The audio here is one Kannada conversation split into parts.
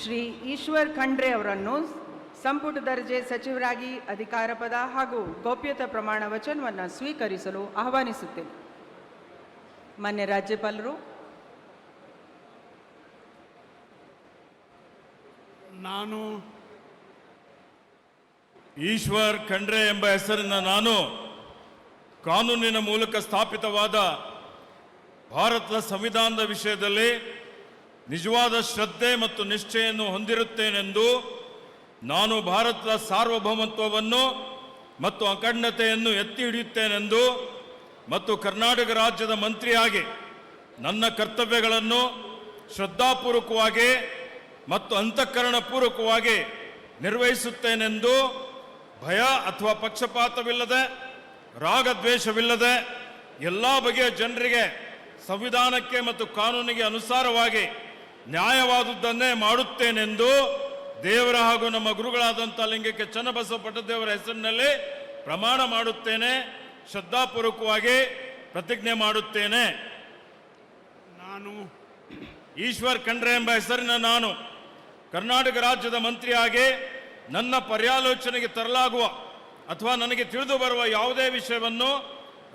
ಶ್ರೀ ಈಶ್ವರ್ ಖಂಡ್ರೆ ಅವರನ್ನು ಸಂಪುಟ ದರ್ಜೆ ಸಚಿವರಾಗಿ ಅಧಿಕಾರ ಪದ ಹಾಗೂ ಗೌಪ್ಯತಾ ಪ್ರಮಾಣ ವಚನವನ್ನು ಸ್ವೀಕರಿಸಲು ಆಹ್ವಾನಿಸುತ್ತೇನೆ. ಮಾನ್ಯ ರಾಜ್ಯಪಾಲರು, ನಾನು ಈಶ್ವರ್ ಖಂಡ್ರೆ ಎಂಬ ಹೆಸರಿನ ನಾನು ಕಾನೂನಿನ ಮೂಲಕ ಸ್ಥಾಪಿತವಾದ ಭಾರತದ ಸಂವಿಧಾನದ ವಿಷಯದಲ್ಲಿ ನಿಜವಾದ ಶ್ರದ್ಧೆ ಮತ್ತು ನಿಷ್ಠೆಯನ್ನು ಹೊಂದಿರುತ್ತೇನೆಂದು, ನಾನು ಭಾರತದ ಸಾರ್ವಭೌಮತ್ವವನ್ನು ಮತ್ತು ಅಖಂಡತೆಯನ್ನು ಎತ್ತಿ ಹಿಡಿಯುತ್ತೇನೆಂದು ಮತ್ತು ಕರ್ನಾಟಕ ರಾಜ್ಯದ ಮಂತ್ರಿಯಾಗಿ ನನ್ನ ಕರ್ತವ್ಯಗಳನ್ನು ಶ್ರದ್ಧಾಪೂರ್ವಕವಾಗಿ ಮತ್ತು ಅಂತಃಕರಣಪೂರ್ವಕವಾಗಿ ನಿರ್ವಹಿಸುತ್ತೇನೆಂದು ಭಯ ಅಥವಾ ಪಕ್ಷಪಾತವಿಲ್ಲದೆ, ರಾಗದ್ವೇಷವಿಲ್ಲದೆ ಎಲ್ಲ ಬಗೆಯ ಜನರಿಗೆ ಸಂವಿಧಾನಕ್ಕೆ ಮತ್ತು ಕಾನೂನಿಗೆ ಅನುಸಾರವಾಗಿ ನ್ಯಾಯವಾದುದನ್ನೇ ಮಾಡುತ್ತೇನೆಂದು ದೇವರ ಹಾಗೂ ನಮ್ಮ ಗುರುಗಳಾದಂಥ ಲಿಂಗಕ್ಕೆ ಚನ್ನಬಸವ ಪಟ್ಟದೇವರ ಹೆಸರಿನಲ್ಲಿ ಪ್ರಮಾಣ ಮಾಡುತ್ತೇನೆ. ಶ್ರದ್ಧಾಪೂರ್ವಕವಾಗಿ ಪ್ರತಿಜ್ಞೆ ಮಾಡುತ್ತೇನೆ. ನಾನು ಈಶ್ವರ್ ಖಂಡ್ರೆ ಎಂಬ ಹೆಸರಿನ ನಾನು ಕರ್ನಾಟಕ ರಾಜ್ಯದ ಮಂತ್ರಿಯಾಗಿ ನನ್ನ ಪರ್ಯಾಲೋಚನೆಗೆ ತರಲಾಗುವ ಅಥವಾ ನನಗೆ ತಿಳಿದು ಬರುವ ಯಾವುದೇ ವಿಷಯವನ್ನು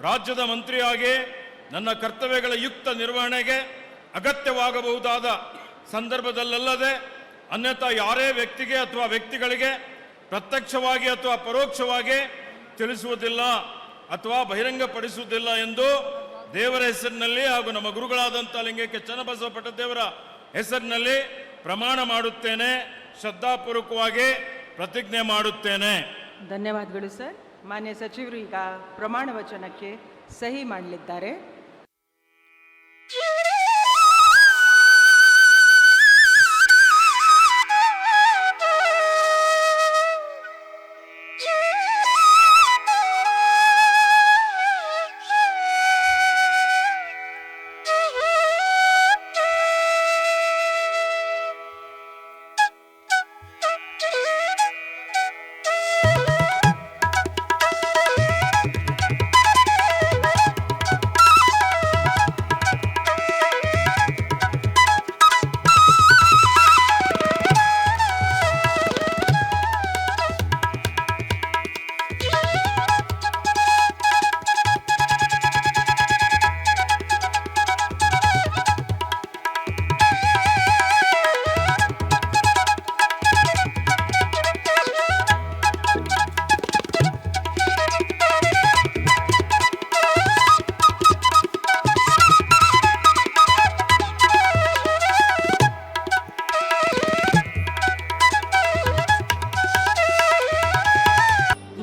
ರಾಜ್ಯದ ಮಂತ್ರಿಯಾಗಿ ನನ್ನ ಕರ್ತವ್ಯಗಳ ಯುಕ್ತ ನಿರ್ವಹಣೆಗೆ ಅಗತ್ಯವಾಗಬಹುದಾದ ಸಂದರ್ಭದಲ್ಲದೆ ಅನ್ಯಥಾ ಯಾರೇ ವ್ಯಕ್ತಿಗೆ ಅಥವಾ ವ್ಯಕ್ತಿಗಳಿಗೆ ಪ್ರತ್ಯಕ್ಷವಾಗಿ ಅಥವಾ ಪರೋಕ್ಷವಾಗಿ ತಿಳಿಸುವುದಿಲ್ಲ ಅಥವಾ ಬಹಿರಂಗಪಡಿಸುವುದಿಲ್ಲ ಎಂದು ದೇವರ ಹೆಸರಿನಲ್ಲಿ ಹಾಗೂ ನಮ್ಮ ಗುರುಗಳಾದಂಥ ಲಿಂಗಕ್ಕೆ ಚನ್ನಬಸವ ಪಟ್ಟದೇವರ ಹೆಸರಿನಲ್ಲಿ ಪ್ರಮಾಣ ಮಾಡುತ್ತೇನೆ. ಶ್ರದ್ಧಾಪೂರ್ವಕವಾಗಿ ಪ್ರತಿಜ್ಞೆ ಮಾಡುತ್ತೇನೆ. ಧನ್ಯವಾದಗಳು ಸರ್. ಮಾನ್ಯ ಸಚಿವರು ಈಗ ಪ್ರಮಾಣ ವಚನಕ್ಕೆ ಸಹಿ ಮಾಡಲಿದ್ದಾರೆ.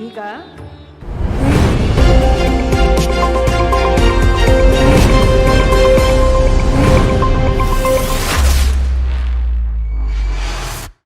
ಈಗ